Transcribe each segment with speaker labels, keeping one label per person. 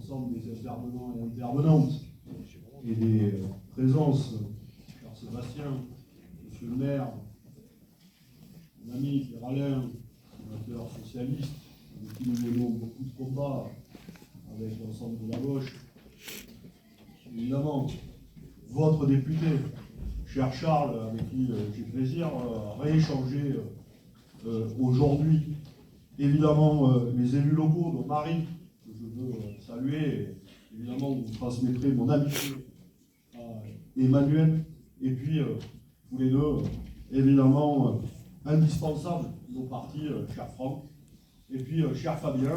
Speaker 1: l'ensemble des intervenants et intervenantes et des présences, cher Sébastien, monsieur le maire, mon ami Pierre Alain, sénateur socialiste, avec qui nous menons beaucoup de combats avec l'ensemble de la gauche. Évidemment, votre député, cher Charles, avec qui j'ai plaisir à rééchanger aujourd'hui. Évidemment, les élus locaux, dont Marie, que je veux saluer, évidemment, vous transmettrez mon amitié à Emmanuel, et puis tous les deux, évidemment, indispensables, nos partis, cher Franck, et puis cher Fabien,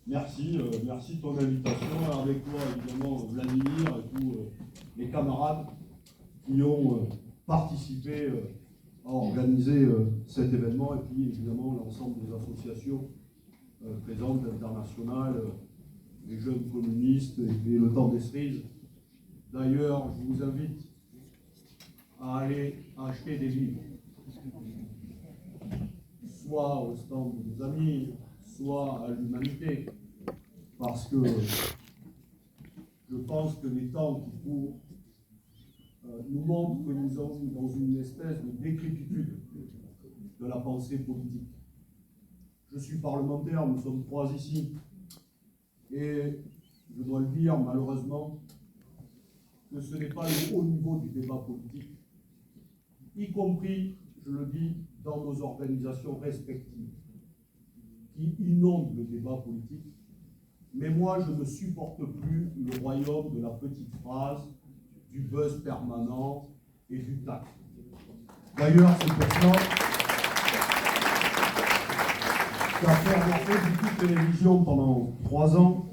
Speaker 1: merci, merci de ton invitation, avec toi, évidemment, Vladimir, et tous les camarades qui ont participé à organiser cet événement, et puis évidemment l'ensemble des associations présentes, internationales, les jeunes communistes et le temps des cerises. D'ailleurs, je vous invite à aller acheter des livres, soit au stand de nos amis, soit à l'Humanité, parce que je pense que les temps qui courent nous montrent que nous sommes dans une espèce de décrépitude de la pensée politique. Je suis parlementaire, nous sommes trois ici, et je dois le dire malheureusement que ce n'est pas le haut niveau du débat politique, y compris, je le dis, dans nos organisations respectives, qui inondent le débat politique. Mais moi, je ne supporte plus le royaume de la petite phrase, du buzz permanent et du tact. D'ailleurs, c'est pour ça qu'après avoir fait beaucoup de télévision pendant 3 ans,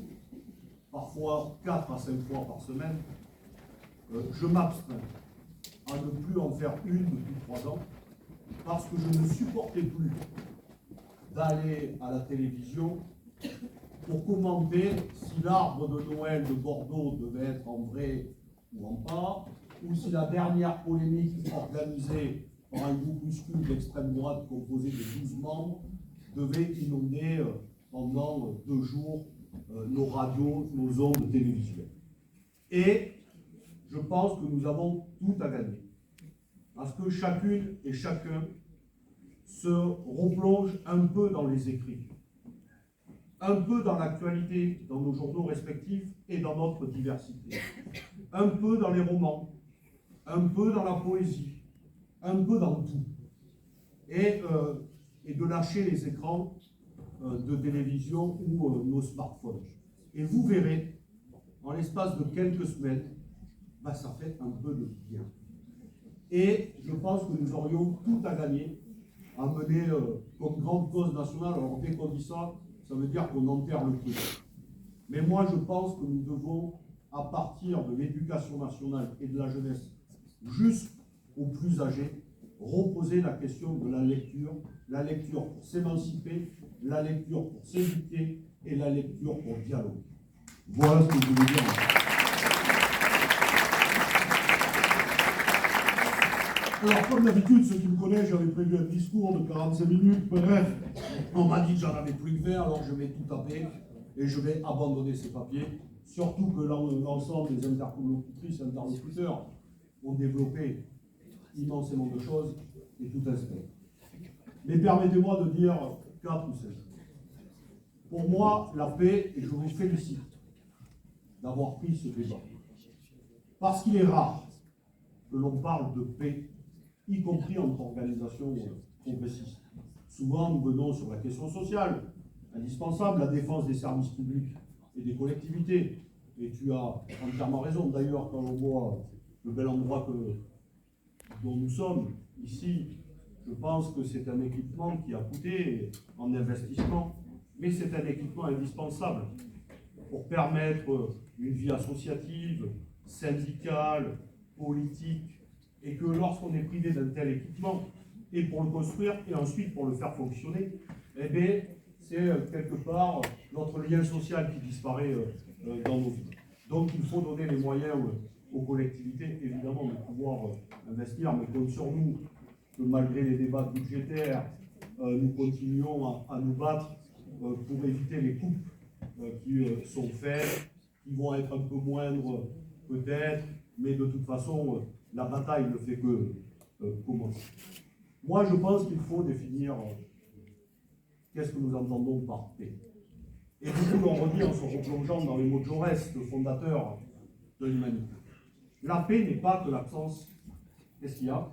Speaker 1: parfois 4 à 5 fois par semaine, je m'abstins à ne plus en faire une depuis 3 ans, parce que je ne supportais plus d'aller à la télévision pour commenter si l'arbre de Noël de Bordeaux devait être en vrai ou en pas, ou si la dernière polémique organisée par un groupuscule d'extrême droite composé de 12 membres devait inonder pendant 2 jours nos radios, nos ondes télévisuelles. Et je pense que nous avons tout à gagner, parce que chacune et chacun se replonge un peu dans les écrits, un peu dans l'actualité, dans nos journaux respectifs et dans notre diversité, un peu dans les romans, un peu dans la poésie, un peu dans tout, et de lâcher les écrans de télévision ou nos smartphones. Et vous verrez, en l'espace de quelques semaines, ça fait un peu de bien. Et je pense que nous aurions tout à gagner à mener comme grande cause nationale. Alors dès qu'on dit ça, ça veut dire qu'on enterre le truc. Mais moi je pense que nous devons, à partir de l'éducation nationale et de la jeunesse, jusqu'aux plus âgés, reposer la question de la lecture pour s'émanciper, la lecture pour s'éduquer et la lecture pour dialoguer. Voilà ce que je voulais dire. Alors, comme d'habitude, ceux qui me connaissent, j'avais prévu un discours de 45 minutes, bref, on m'a dit que j'en avais plus que 20, alors je vais tout taper et je vais abandonner ces papiers, surtout que l'ensemble des interlocutrices et interlocuteurs ont développé immensément de choses et tout un spectre. Mais permettez-moi de dire 4 ou 5. Pour moi, la paix, et je vous félicite d'avoir pris ce débat, parce qu'il est rare que l'on parle de paix, y compris entre organisations progressistes. Souvent, nous venons sur la question sociale, indispensable, la défense des services publics et des collectivités. Et tu as entièrement raison. D'ailleurs, quand on voit le bel endroit dont nous sommes, ici, je pense que c'est un équipement qui a coûté en investissement, mais c'est un équipement indispensable pour permettre une vie associative, syndicale, politique, et que lorsqu'on est privé d'un tel équipement, et pour le construire, et ensuite pour le faire fonctionner, eh bien, c'est quelque part notre lien social qui disparaît dans nos vies. Donc il faut donner les moyens aux collectivités, évidemment, de pouvoir investir, mais compte sur nous, que malgré les débats budgétaires, nous continuons à nous battre pour éviter les coupes qui sont faites qui vont être un peu moindres peut-être, mais de toute façon, la bataille ne fait que commencer. Moi, je pense qu'il faut définir qu'est-ce que nous entendons par paix. Et beaucoup l'ont redit en se replongeant dans les mots de Jaurès, le fondateur de l'humanité. La paix n'est pas que l'absence. Qu'est-ce qu'il y a?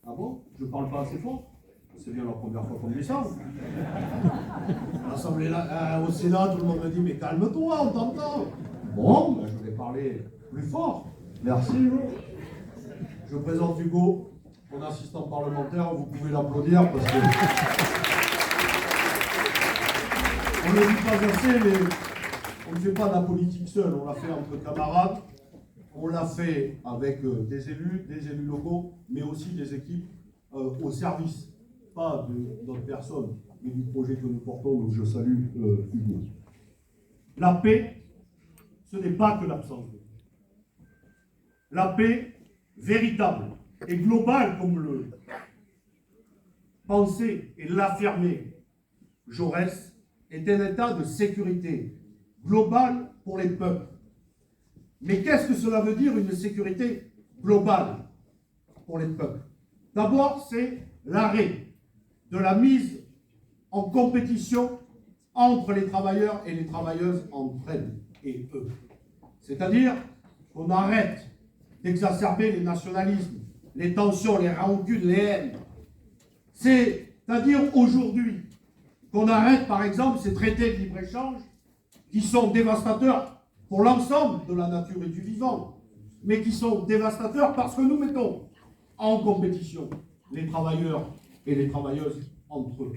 Speaker 1: Ah bon? Je ne parle pas assez fort? C'est bien la première fois qu'on me dit ça. L'Assemblée, au Sénat, tout le monde me dit, mais calme-toi, on t'entend. Bon, ben, je vais parler plus fort. Merci, Hugo. Je présente Hugo, mon assistant parlementaire. Vous pouvez l'applaudir parce que... On ne le dit pas assez, mais on ne fait pas de la politique seul. On l'a fait entre camarades. On l'a fait avec des élus locaux, mais aussi des équipes au service, pas de notre personne, mais du projet que nous portons. Donc je salue Hugo. La paix, ce n'est pas que l'absence de paix. La paix véritable et globale, comme le pensait et l'affirmait Jaurès, est un état de sécurité globale pour les peuples. Mais qu'est-ce que cela veut dire, une sécurité globale pour les peuples? D'abord, c'est l'arrêt de la mise en compétition entre les travailleurs et les travailleuses entre elles et eux. C'est-à-dire qu'on arrête d'exacerber les nationalismes, les tensions, les rancunes, les haines. C'est-à-dire aujourd'hui qu'on arrête, par exemple, ces traités de libre-échange qui sont dévastateurs pour l'ensemble de la nature et du vivant, mais qui sont dévastateurs parce que nous mettons en compétition les travailleurs et les travailleuses entre eux.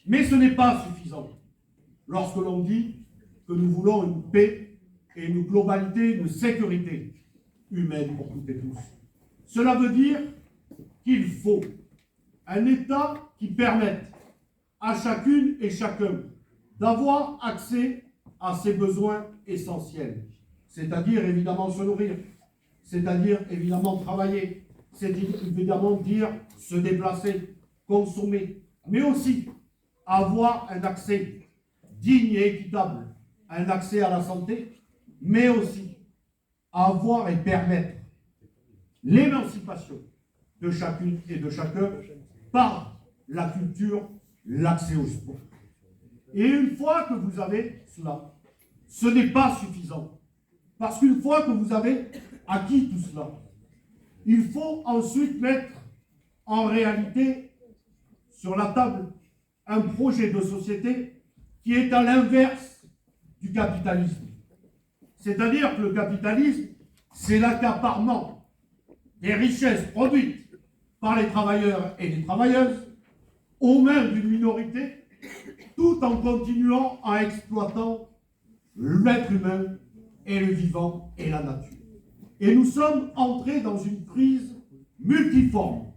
Speaker 1: Mais ce n'est pas suffisant lorsque l'on dit que nous voulons une paix et une globalité, une sécurité humaine pour toutes et tous. Cela veut dire qu'il faut un État qui permette à chacune et chacun d'avoir accès à ses besoins essentiels, c'est-à-dire évidemment se nourrir, c'est-à-dire évidemment travailler, c'est évidemment dire se déplacer, consommer, mais aussi avoir un accès digne et équitable, un accès à la santé, mais aussi avoir et permettre l'émancipation de chacune et de chacun par la culture, l'accès au sport. Et une fois que vous avez cela, ce n'est pas suffisant. Parce qu'une fois que vous avez acquis tout cela, il faut ensuite mettre en réalité sur la table un projet de société qui est à l'inverse du capitalisme. C'est-à-dire que le capitalisme, c'est l'accaparement des richesses produites par les travailleurs et les travailleuses aux mains d'une minorité, tout en continuant en exploitant l'être humain et le vivant et la nature. Et nous sommes entrés dans une crise multiforme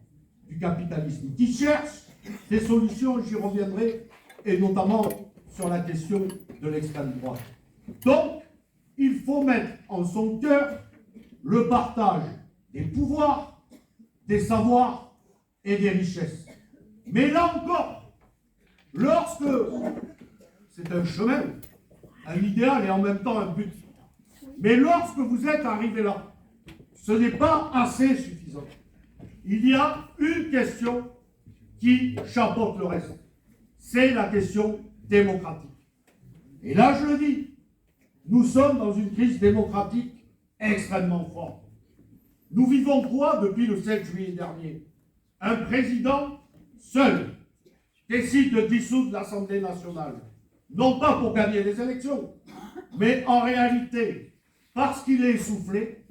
Speaker 1: du capitalisme qui cherche des solutions, j'y reviendrai, et notamment sur la question de l'extrême droite. Donc, il faut mettre en son cœur le partage des pouvoirs, des savoirs et des richesses. Mais là encore, lorsque c'est un chemin, un idéal et en même temps un but, mais lorsque vous êtes arrivé là, ce n'est pas assez suffisant. Il y a une question qui chapeaute le reste. C'est la question démocratique. Et là, je le dis, nous sommes dans une crise démocratique extrêmement forte. Nous vivons quoi depuis le 7 juillet dernier? Un président seul décide de dissoudre l'Assemblée nationale. Non pas pour gagner les élections, mais en réalité, parce qu'il est essoufflé,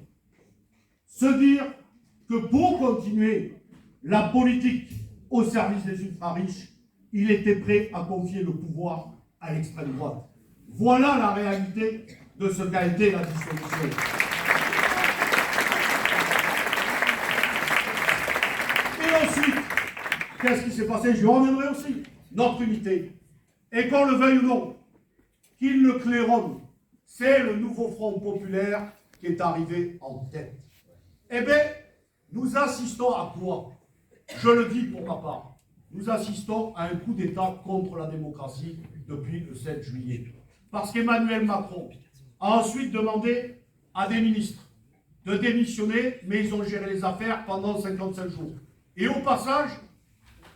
Speaker 1: se dire que pour continuer la politique au service des ultra-riches, il était prêt à confier le pouvoir à l'extrême droite. Voilà la réalité de ce qu'a été la dissolution. Et ensuite, qu'est-ce qui s'est passé? Je reviendrai aussi. Notre unité. Et qu'on le veuille ou non, qu'il le claironne, c'est le nouveau Front populaire qui est arrivé en tête. Eh bien, nous assistons à quoi? Je le dis pour ma part. Nous assistons à un coup d'État contre la démocratie depuis le 7 juillet. Parce qu'Emmanuel Macron a ensuite demandé à des ministres de démissionner, mais ils ont géré les affaires pendant 57 jours. Et au passage,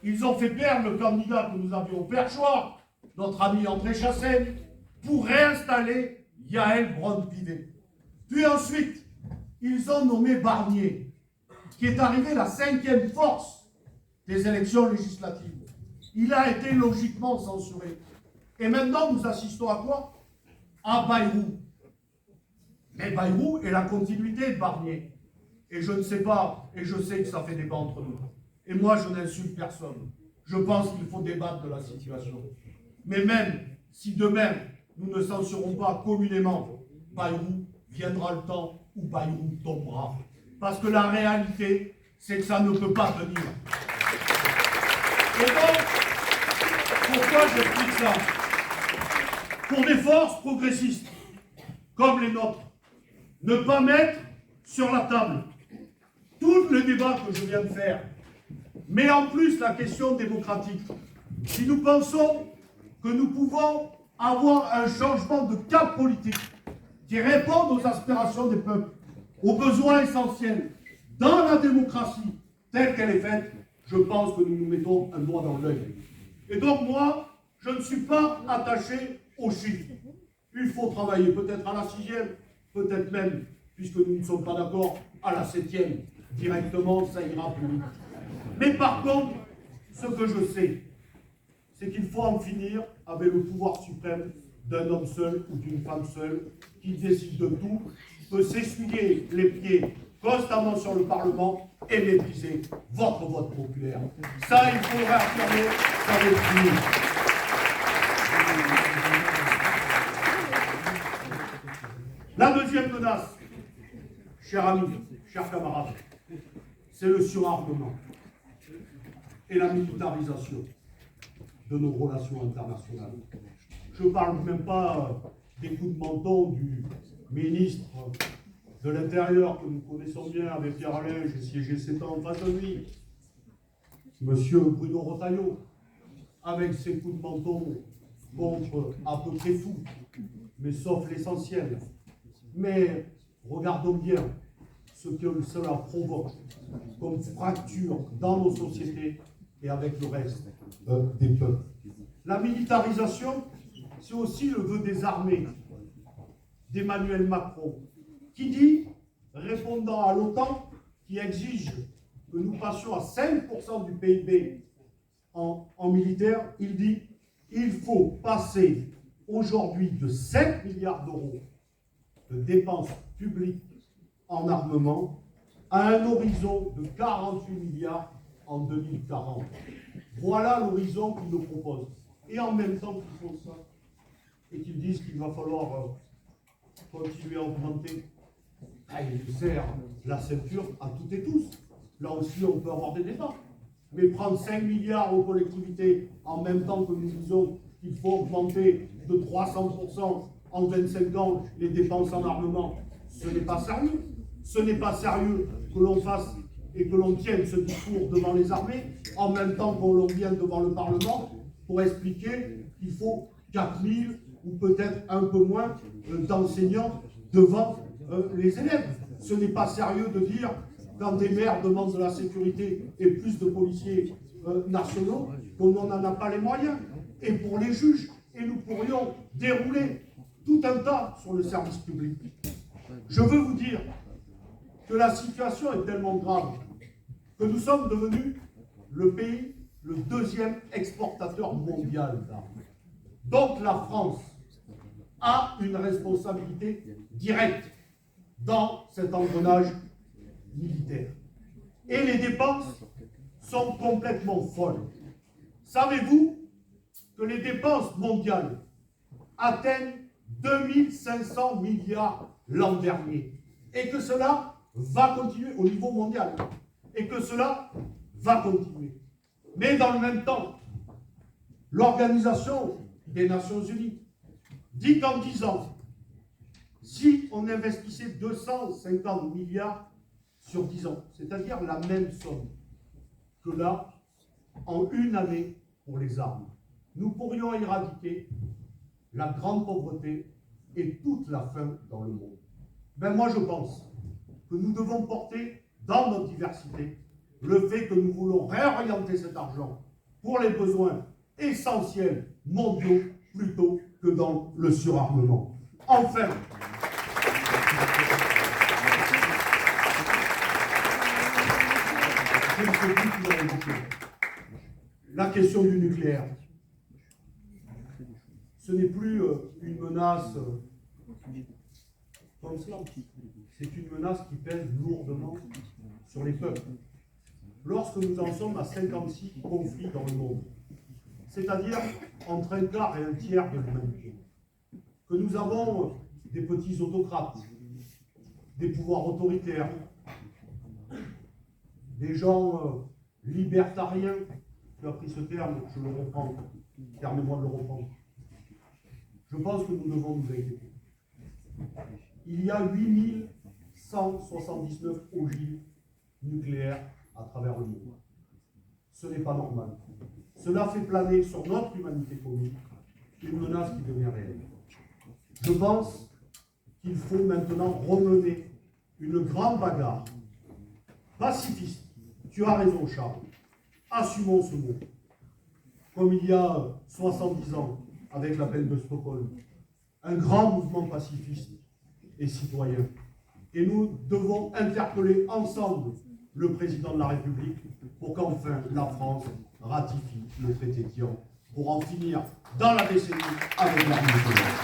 Speaker 1: ils ont fait perdre le candidat que nous avions au Perchoir, notre ami André Chassaigne, pour réinstaller Yaël Braun-Pivet. Puis ensuite, ils ont nommé Barnier, qui est arrivé la 5e force des élections législatives. Il a été logiquement censuré. Et maintenant, nous assistons à quoi? À Bayrou. Mais Bayrou est la continuité de Barnier. Et je ne sais pas, et je sais que ça fait débat entre nous. Et moi, je n'insulte personne. Je pense qu'il faut débattre de la situation. Mais même si demain, nous ne censurons pas communément Bayrou, viendra le temps où Bayrou tombera. Parce que la réalité, c'est que ça ne peut pas tenir. Et donc, pourquoi j'explique ça? Pour des forces progressistes, comme les nôtres, ne pas mettre sur la table tout le débat que je viens de faire, mais en plus la question démocratique. Si nous pensons que nous pouvons avoir un changement de cap politique qui réponde aux aspirations des peuples, aux besoins essentiels, dans la démocratie telle qu'elle est faite, je pense que nous nous mettons un doigt dans l'œil. Et donc moi, je ne suis pas attaché aux chiffres. Il faut travailler peut-être à la 6e, peut-être même, puisque nous ne sommes pas d'accord, à la 7e. Directement, ça ira plus vite. Mais par contre, ce que je sais, c'est qu'il faut en finir avec le pouvoir suprême d'un homme seul ou d'une femme seule qui décide de tout, peut s'essuyer les pieds constamment sur le Parlement et mépriser votre vote populaire. Ça, il faut le réaffirmer, ça va être fini. La deuxième menace, chers amis, chers camarades, c'est le surarmement et la militarisation de nos relations internationales. Je ne parle même pas des coups de menton du ministre de l'Intérieur que nous connaissons bien avec Pierre Alain, j'ai siégé 7 ans en face de lui, monsieur Bruno Retailleau, avec ses coups de menton contre à peu près tout, mais sauf l'essentiel. Mais regardons bien ce que cela provoque comme fracture dans nos sociétés et avec le reste des peuples. La militarisation, c'est aussi le vœu des armées d'Emmanuel Macron, qui dit, répondant à l'OTAN, qui exige que nous passions à 5% du PIB en militaire, il dit il faut passer aujourd'hui de 5 milliards d'euros de dépenses publiques en armement à un horizon de 48 milliards en 2040. Voilà l'horizon qu'ils nous proposent. Et en même temps qu'ils font ça, et qu'ils disent qu'il va falloir continuer à augmenter, ils serrent la ceinture à toutes et tous. Là aussi, on peut avoir des débats. Mais prendre 5 milliards aux collectivités en même temps que nous disons qu'il faut augmenter de 300% en 25 ans les dépenses en armement, ce n'est pas sérieux. Ce n'est pas sérieux que l'on fasse et que l'on tienne ce discours devant les armées en même temps qu'on l'on vient devant le Parlement pour expliquer qu'il faut 4000 ou peut-être un peu moins d'enseignants devant les élèves. Ce n'est pas sérieux de dire, quand des maires demandent de la sécurité et plus de policiers nationaux, qu'on n'en a pas les moyens. Et pour les juges, et nous pourrions dérouler tout un tas sur le service public. Je veux vous dire que la situation est tellement grave que nous sommes devenus le pays, le deuxième exportateur mondial d'armes. Donc la France a une responsabilité directe dans cet engrenage militaire. Et les dépenses sont complètement folles. Savez-vous que les dépenses mondiales atteignent 2500 milliards l'an dernier et que cela va continuer au niveau mondial et que cela va continuer. Mais dans le même temps, l'Organisation des Nations Unies dit qu'en 10 ans, si on investissait 250 milliards sur 10 ans, c'est-à-dire la même somme que là, en une année pour les armes, nous pourrions éradiquer la grande pauvreté et toute la faim dans le monde. Ben moi je pense que nous devons porter dans notre diversité le fait que nous voulons réorienter cet argent pour les besoins essentiels mondiaux plutôt que dans le surarmement. Enfin, la question du nucléaire. Ce n'est plus une menace comme cela. C'est une menace qui pèse lourdement sur les peuples. Lorsque nous en sommes à 56 conflits dans le monde, c'est-à-dire entre un quart et un tiers de l'humanité, que nous avons des petits autocrates, des pouvoirs autoritaires, des gens libertariens, tu as pris ce terme, je le reprends, permets-moi de le reprendre. Je pense que nous devons nous inquiéter. Il y a 8179 ogives nucléaires à travers le monde. Ce n'est pas normal. Cela fait planer sur notre humanité commune une menace qui devient réelle. Je pense qu'il faut maintenant remener une grande bagarre pacifiste. Tu as raison, Charles. Assumons ce mot. Comme il y a 70 ans, avec l'appel de Stockholm, un grand mouvement pacifiste et citoyen. Et nous devons interpeller ensemble le président de la République pour qu'enfin la France ratifie le traité de Tian, pour en finir dans la décennie avec l'arme nucléaire.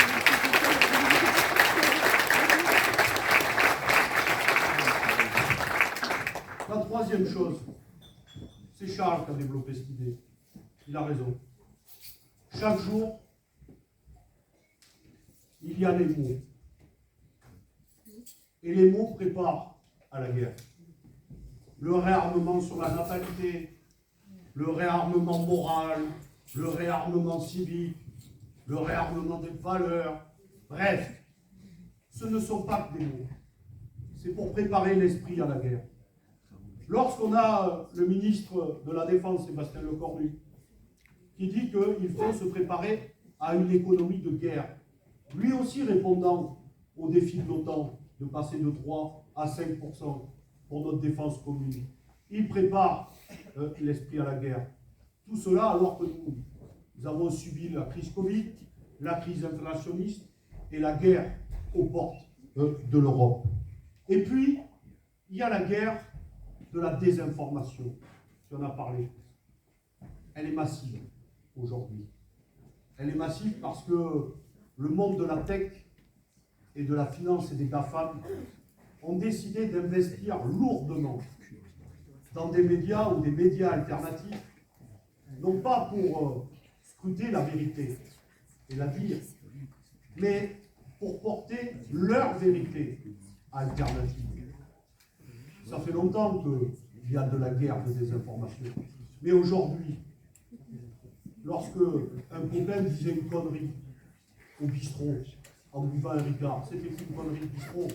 Speaker 1: La troisième chose, c'est Charles qui a développé cette idée. Il a raison. Chaque jour, il y a les mots. Et les mots préparent à la guerre. Le réarmement sur la natalité, le réarmement moral, le réarmement civique, le réarmement des valeurs. Bref, ce ne sont pas que des mots. C'est pour préparer l'esprit à la guerre. Lorsqu'on a le ministre de la Défense, Sébastien Lecornu, qui dit qu'il faut se préparer à une économie de guerre, lui aussi répondant au défi de l'OTAN, de passer de 3 à 5% pour notre défense commune. Il prépare l'esprit à la guerre. Tout cela alors que nous avons subi la crise Covid, la crise inflationniste et la guerre aux portes de l'Europe. Et puis, il y a la guerre de la désinformation. Tu en as parlé. Elle est massive aujourd'hui. Elle est massive parce que le monde de la tech et de la finance et des GAFAM ont décidé d'investir lourdement dans des médias ou des médias alternatifs, non pas pour scruter la vérité et la dire, mais pour porter leur vérité alternative. Ça fait longtemps qu'il y a de la guerre de désinformation. Mais aujourd'hui, lorsque un copain disait une connerie au bistrot, en buvant un Ricard, c'était plus une connerie de bistrot.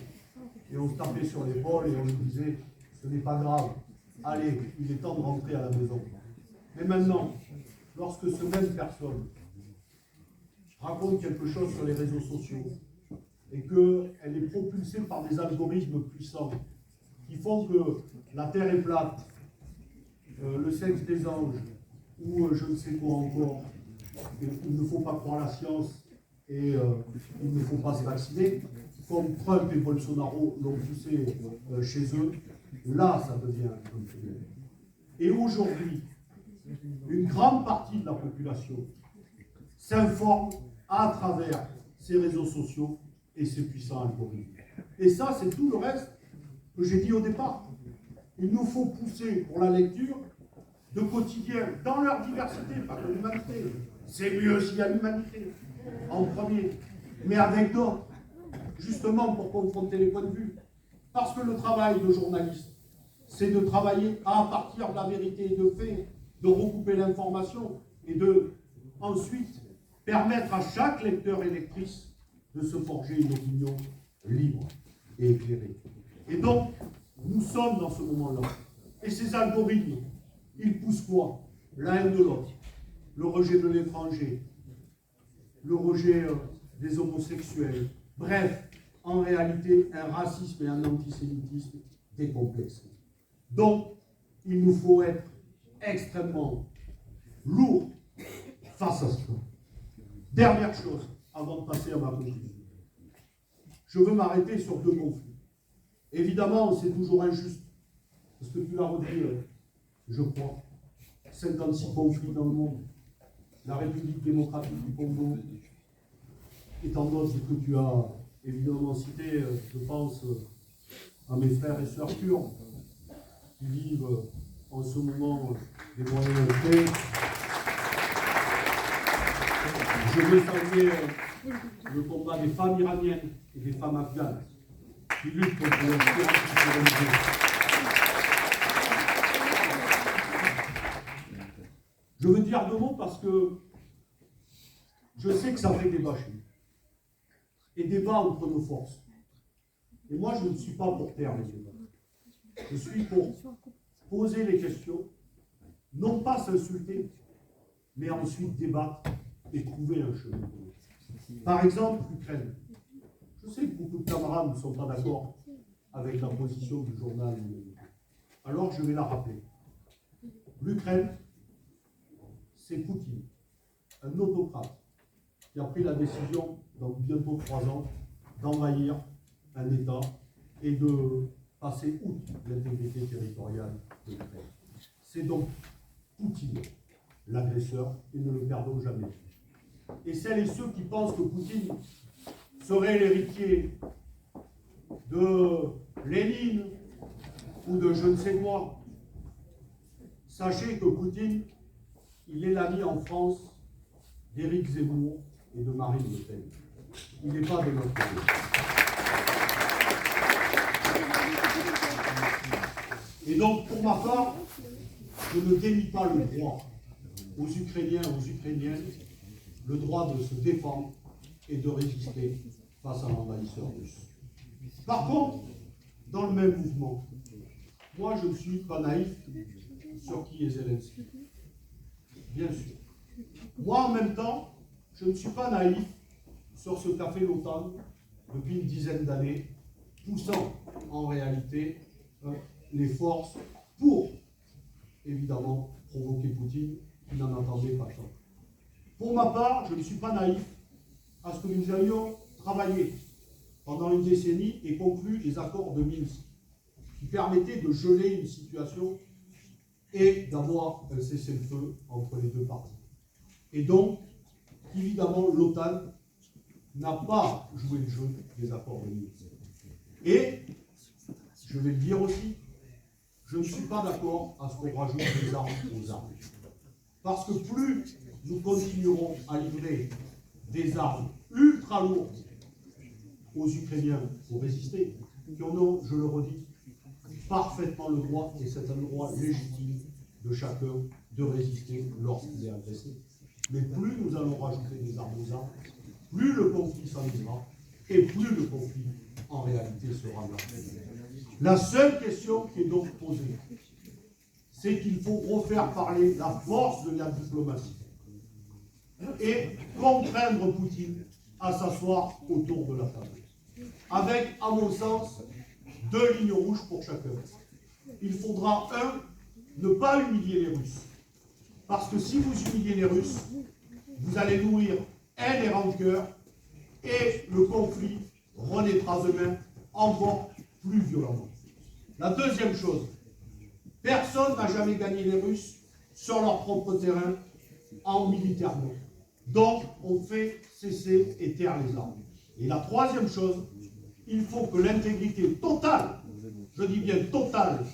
Speaker 1: Et on se tapait sur l'épaule et on lui disait, ce n'est pas grave, allez, il est temps de rentrer à la maison. Mais maintenant, lorsque ce même personne raconte quelque chose sur les réseaux sociaux et qu'elle est propulsée par des algorithmes puissants qui font que la Terre est plate, le sexe des anges, ou je ne sais quoi encore, il ne faut pas croire la science et il ne faut pas se vacciner, comme Trump et Bolsonaro l'ont poussé chez eux, là ça devient un problème. Et aujourd'hui, une grande partie de la population s'informe à travers ces réseaux sociaux et ces puissants algorithmes. Et ça, c'est tout le reste que j'ai dit au départ. Il nous faut pousser pour la lecture de quotidien, dans leur diversité, pas que l'humanité. C'est mieux s'il y a l'humanité, en premier, mais avec d'autres, justement pour confronter les points de vue. Parce que le travail de journaliste, c'est de travailler à partir de la vérité et de faits, de recouper l'information et de ensuite permettre à chaque lecteur et lectrice de se forger une opinion libre et éclairée. Et donc, nous sommes dans ce moment-là. Et ces algorithmes, ils poussent quoi? La haine de l'autre, le rejet de l'étranger, le rejet des homosexuels,
Speaker 2: Bref, en réalité, un racisme et un antisémitisme décomplexés. Donc, il nous faut être extrêmement lourd face à cela. Dernière chose, avant de passer à ma conclusion. Je veux m'arrêter sur deux conflits. Évidemment, c'est toujours injuste, parce que tu l'as redit, je crois, 56 conflits dans le monde. La République démocratique du Congo, et tant d'autres que tu as évidemment cités, je pense à mes frères et sœurs kurdes, qui vivent en ce moment des moyens de paix. Je veux saluer le combat des femmes iraniennes et des femmes afghanes qui luttent contre leur souveraineté. Je veux dire deux mots parce que je sais que ça fait débat chez nous. Et débat entre nos forces. Et moi, je ne suis pas pour taire les débats. Je suis pour poser les questions, non pas s'insulter, mais ensuite débattre et trouver un chemin. Par exemple, l'Ukraine. Je sais que beaucoup de camarades ne sont pas d'accord avec la position du journal. Alors je vais la rappeler. L'Ukraine, c'est Poutine, un autocrate, qui a pris la décision, dans bientôt 3 ans, d'envahir un État et de passer outre l'intégrité territoriale de l'Ukraine. C'est donc Poutine, l'agresseur, et ne le perdons jamais. Et celles et ceux qui pensent que Poutine serait l'héritier de Lénine ou de je ne sais quoi, sachez que Poutine, il est l'ami en France d'Éric Zemmour et de Marine Le Pen. Il n'est pas de notre côté. Et donc, pour ma part, je ne dénie pas le droit aux Ukrainiens et aux Ukrainiennes, le droit de se défendre et de résister face à l'envahisseur russe. Par contre, dans le même mouvement, moi je ne suis pas naïf sur qui est Zelensky. Bien sûr. Moi en même temps, je ne suis pas naïf sur ce qu'a fait l'OTAN depuis une dizaine d'années, poussant en réalité les forces pour, évidemment, provoquer Poutine, qui n'en attendait pas tant. Pour ma part, je ne suis pas naïf à ce que nous ayons travaillé pendant une décennie et conclu des accords de Minsk qui permettaient de geler une situation et d'avoir un cessez-le-feu entre les deux parties. Et donc, évidemment, l'OTAN n'a pas joué le jeu des accords de Minsk. Et, je vais le dire aussi, je ne suis pas d'accord à ce qu'on rajoute des armes aux armes. Parce que plus nous continuerons à livrer des armes ultra lourdes aux Ukrainiens pour résister, qui en ont, je le redis, parfaitement le droit, et c'est un droit légitime de chacun de résister lorsqu'il est agressé. Mais plus nous allons rajouter des armes aux armes, plus le conflit s'enlisera, et plus le conflit, en réalité, sera meurtrier. La seule question qui est donc posée, c'est qu'il faut refaire parler la force de la diplomatie et contraindre Poutine à s'asseoir autour de la table. Avec, à mon sens, 2 lignes rouges pour chacun. Il faudra, ne pas humilier les Russes. Parce que si vous humiliez les Russes, vous allez nourrir haine et rancœur, et le conflit renaîtra demain encore plus violemment. La deuxième chose, personne n'a jamais gagné les Russes sur leur propre terrain en militairement. Donc, on fait cesser et taire les armes. Et la troisième chose, il faut que l'intégrité totale, je dis bien totale,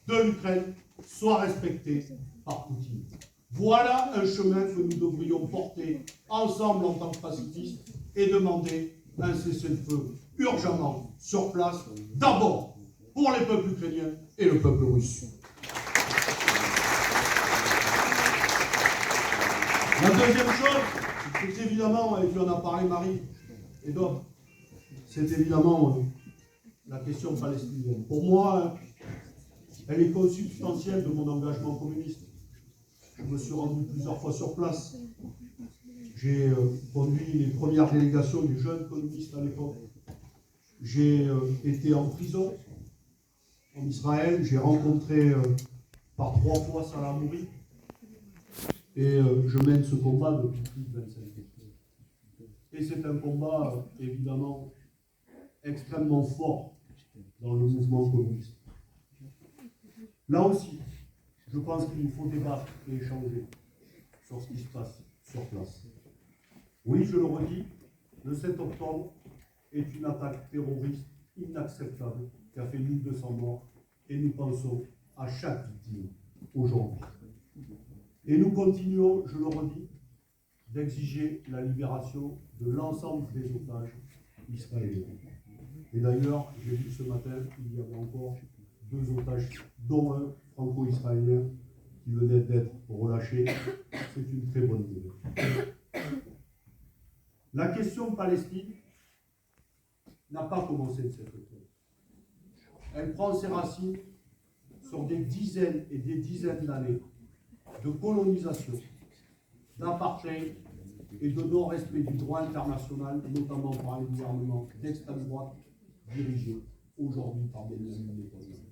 Speaker 2: de l'Ukraine soit respectée par Poutine. Voilà un chemin que nous devrions porter ensemble en tant que pacifistes et demander un cessez-le-feu urgemment sur place, d'abord pour les peuples ukrainiens et le peuple russe. La deuxième chose, c'est évidemment, et tu en as parlé Marie et d'autres, c'est évidemment la question palestinienne. Pour moi, elle est consubstantielle de mon engagement communiste. Je me suis rendu plusieurs fois sur place. J'ai conduit les premières délégations du jeune communiste à l'époque. J'ai été en prison en Israël. J'ai rencontré par 3 fois Salah Hamouri. Et je mène ce combat depuis plus de 25 ans. Et c'est un combat, évidemment, extrêmement fort dans le mouvement communiste. Là aussi, je pense qu'il nous faut débattre et échanger sur ce qui se passe sur place. Oui, je le redis, le 7 octobre est une attaque terroriste inacceptable qui a fait 1200 morts et nous pensons à chaque victime aujourd'hui. Et nous continuons, je le redis, d'exiger la libération de l'ensemble des otages israéliens. Et d'ailleurs, j'ai vu ce matin, il y avait encore 2 otages, dont un franco-israélien qui venait d'être relâché. C'est une très bonne nouvelle. La question de Palestine n'a pas commencé de cette octobre. Elle prend ses racines sur des dizaines et des dizaines d'années de colonisation, d'apartheid et de non-respect du droit international, notamment par les gouvernements d'extrême droite dirigés aujourd'hui par Benjamin Netanyahu.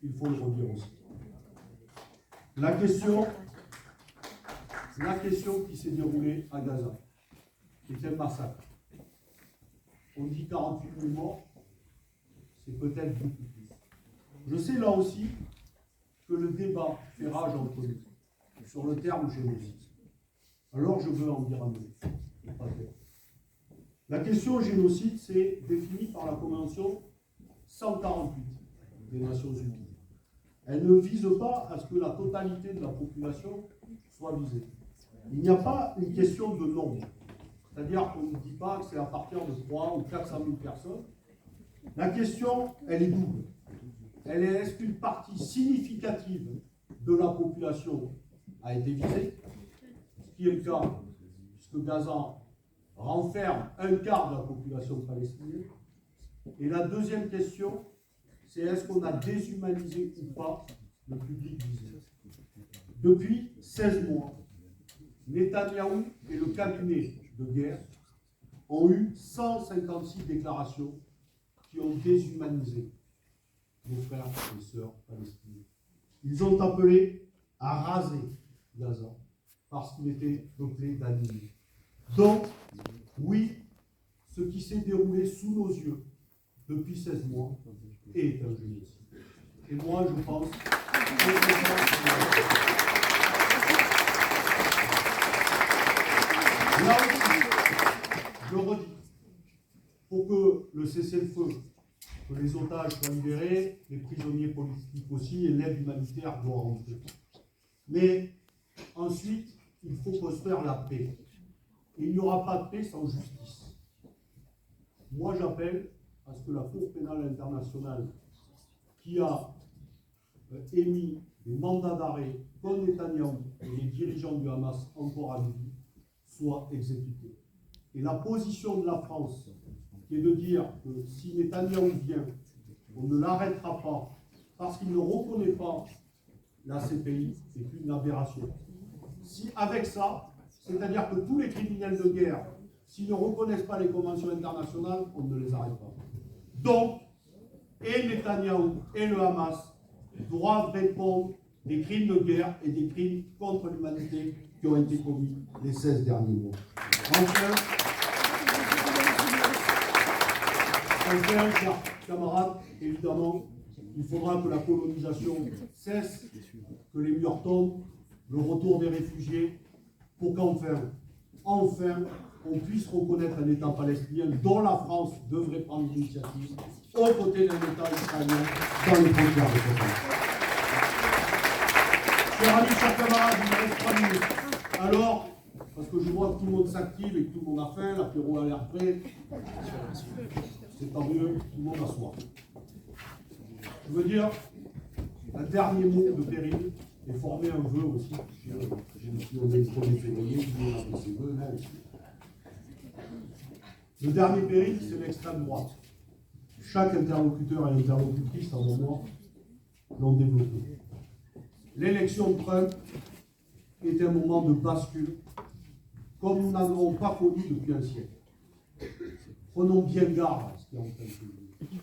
Speaker 2: Il faut le redire aussi. La question qui s'est déroulée à Gaza est un massacre. On dit 48 000 morts, c'est peut-être beaucoup plus. Je sais là aussi que le débat fait rage entre nous sur le terme génocide. Alors je veux en dire un mot. La question génocide, c'est défini par la Convention 148 des Nations Unies. Elle ne vise pas à ce que la totalité de la population soit visée. Il n'y a pas une question de nombre. C'est-à-dire qu'on ne dit pas que c'est à partir de 3 ou 400 000 personnes. La question, elle est double. Elle est, est-ce qu'une partie significative de la population a été visée, ce qui est le cas, puisque Gaza renferme un quart de la population palestinienne. Et la deuxième question, c'est est-ce qu'on a déshumanisé ou pas le public visé. Depuis 16 mois, Netanyahou et le cabinet de guerre ont eu 156 déclarations qui ont déshumanisé nos frères et sœurs palestiniens. Ils ont appelé à raser Gaza parce qu'il était peuplé d'animaux. Donc, oui, ce qui s'est déroulé sous nos yeux depuis 16 mois est un génocide. Et moi, je pense là aussi, je redis, pour que le cessez-le-feu, que les otages soient libérés, les prisonniers politiques aussi, et l'aide humanitaire doit rentrer. Mais ensuite, il faut construire la paix. Et il n'y aura pas de paix sans justice. Moi, j'appelle à ce que la Cour pénale internationale, qui a émis des mandats d'arrêt contre Netanyahou et les dirigeants du Hamas encore à vie, soit exécutée. Et la position de la France, qui est de dire que si Netanyahou vient, on ne l'arrêtera pas parce qu'il ne reconnaît pas la CPI, c'est une aberration. Si avec ça, c'est-à-dire que tous les criminels de guerre, s'ils ne reconnaissent pas les conventions internationales, on ne les arrête pas. Donc, et Netanyahou et le Hamas doivent répondre des crimes de guerre et des crimes contre l'humanité qui ont été commis les 16 derniers mois. Enfin, chers camarades, évidemment, il faudra que la colonisation cesse, que les murs tombent, le retour des réfugiés, pour qu'enfin, on puisse reconnaître un État palestinien dont la France devrait prendre l'initiative, aux côtés d'un État israélien dans les frontières de ce pays. Chers amis, chers camarades, il me reste 3 minutes. Alors, parce que je vois que tout le monde s'active et que tout le monde a faim, l'apéro a l'air prêt, c'est tant mieux, tout le monde a soif. Je veux dire, un dernier mot de péril et former un vœu aussi. On est le 1er février, tout le monde a fait ses vœux, là aussi. Le dernier péril, c'est l'extrême droite. Chaque interlocuteur et interlocutrice, à un moment, l'ont développé. L'élection de Trump est un moment de bascule comme nous n'en avons pas connu depuis un siècle. Prenons bien garde à ce qui est en train de se jouer.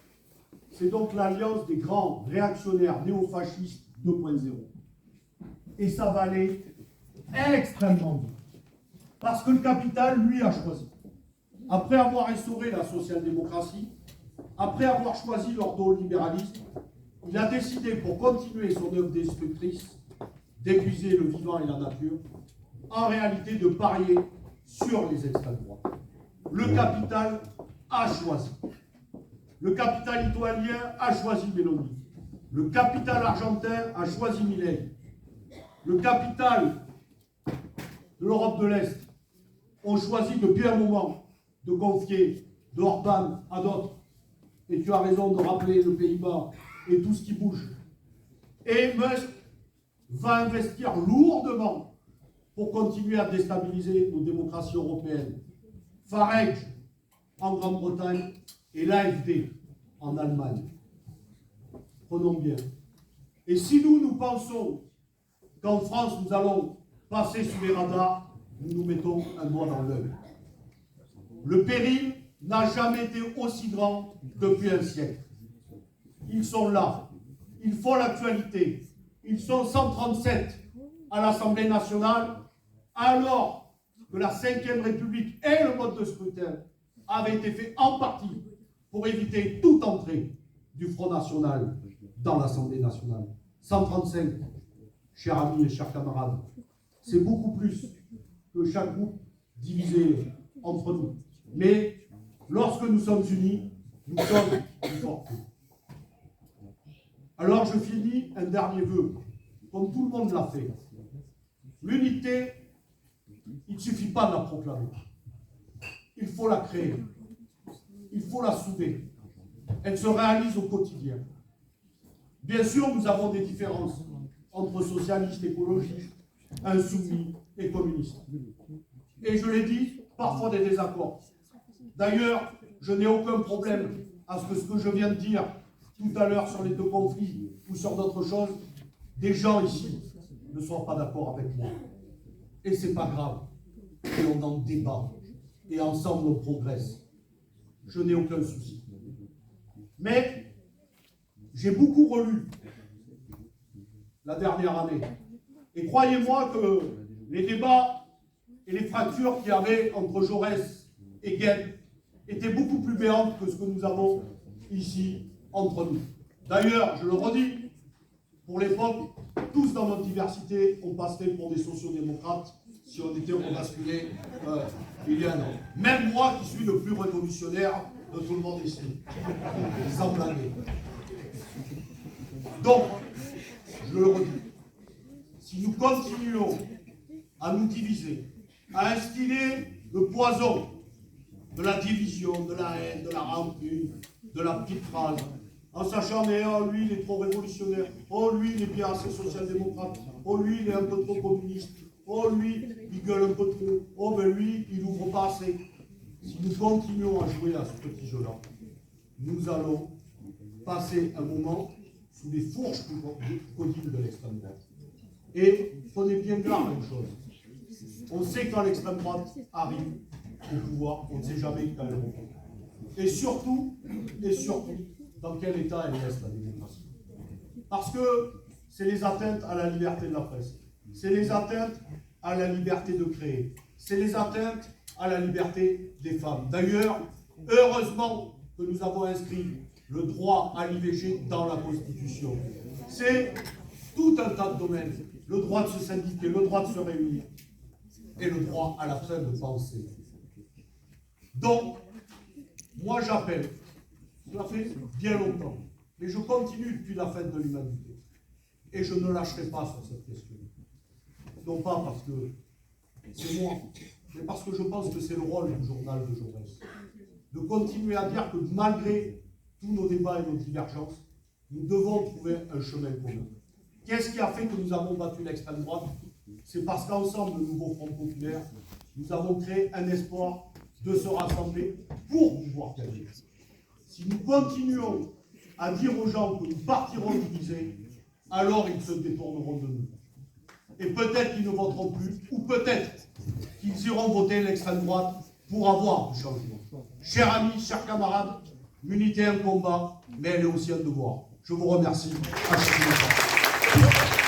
Speaker 2: C'est donc l'alliance des grands réactionnaires néofascistes 2.0. Et ça va aller extrêmement vite. Parce que le capital, lui, a choisi. Après avoir instauré la social-démocratie, après avoir choisi l'ordolibéralisme, il a décidé, pour continuer son œuvre destructrice, d'épuiser le vivant et la nature, en réalité de parier sur les extrêmes droites. Le capital a choisi. Le capital italien a choisi Meloni. Le capital argentin a choisi Milei. Le capital de l'Europe de l'Est ont choisi depuis un moment de confier de Orban à d'autres. Et tu as raison de rappeler le Pays-Bas et tout ce qui bouge. Et Musk va investir lourdement pour continuer à déstabiliser nos démocraties européennes. Farage en Grande-Bretagne et l'AfD en Allemagne. Prenons bien. Et si nous pensons qu'en France, nous allons passer sous les radars, nous nous mettons un doigt dans l'œil. Le péril n'a jamais été aussi grand depuis un siècle. Ils sont là. Ils font l'actualité. Ils sont 137 à l'Assemblée nationale, alors que la Ve République et le mode de scrutin avaient été faits en partie pour éviter toute entrée du Front National dans l'Assemblée nationale. 135, chers amis et chers camarades, c'est beaucoup plus que chaque groupe divisé entre nous. Mais lorsque nous sommes unis, nous sommes plus forts. Alors je finis un dernier vœu, comme tout le monde l'a fait. L'unité, il ne suffit pas de la proclamer. Il faut la créer. Il faut la souder. Elle se réalise au quotidien. Bien sûr, nous avons des différences entre socialistes, écologistes, insoumis et communistes. Et je l'ai dit, parfois des désaccords. D'ailleurs, je n'ai aucun problème à ce que je viens de dire tout à l'heure sur les deux conflits ou sur d'autres choses, des gens ici ne soient pas d'accord avec moi. Et c'est pas grave. Et on en débat. Et ensemble, on progresse. Je n'ai aucun souci. Mais j'ai beaucoup relu la dernière année. Et croyez-moi que les débats et les fractures qu'il y avait entre Jaurès et Guel étaient beaucoup plus béantes que ce que nous avons ici entre nous. D'ailleurs, je le redis, pour l'époque, tous dans notre diversité, on passerait pour des sociodémocrates si on était rebasculés il y a un an. Même moi qui suis le plus révolutionnaire de tout le monde ici. Sans blaguer. Donc, je le redis, si nous continuons à nous diviser, à instiller le poison de la division, de la haine, de la rancune, de la petite phrase, en sachant, mais oh, lui, il est trop révolutionnaire, oh, lui, il est bien assez social-démocrate, oh, lui, il est un peu trop communiste, oh, lui, il gueule un peu trop, oh, ben lui, il n'ouvre pas assez. Si nous continuons à jouer à ce petit jeu-là, nous allons passer un moment sous les fourches codines de l'extrême droite. Et prenez bien garde à une chose. On sait quand l'extrême droite arrive au pouvoir, on ne sait jamais quand elle retourne. Et surtout, dans quel état elle laisse la démocratie. Parce que c'est les atteintes à la liberté de la presse, c'est les atteintes à la liberté de créer, c'est les atteintes à la liberté des femmes. D'ailleurs, heureusement que nous avons inscrit le droit à l'IVG dans la Constitution. C'est tout un tas de domaines. Le droit de se syndiquer, le droit de se réunir et le droit à la fin de penser. Donc, moi j'appelle, ça fait bien longtemps, mais je continue depuis la fête de l'humanité. Et je ne lâcherai pas sur cette question. Non pas parce que c'est moi, mais parce que je pense que c'est le rôle du journal de Jaurès. De continuer à dire que malgré tous nos débats et nos divergences, nous devons trouver un chemin commun. Qu'est-ce qui a fait que nous avons battu l'extrême droite? C'est parce qu'ensemble, le nouveau Front populaire, nous avons créé un espoir de se rassembler pour pouvoir gagner. Si nous continuons à dire aux gens que nous partirons divisés, alors ils se détourneront de nous. et peut-être qu'ils ne voteront plus, ou peut-être qu'ils iront voter l'extrême droite pour avoir du changement. Chers amis, chers camarades, l'unité est un combat, mais elle est aussi un devoir. Je vous remercie. À chacun.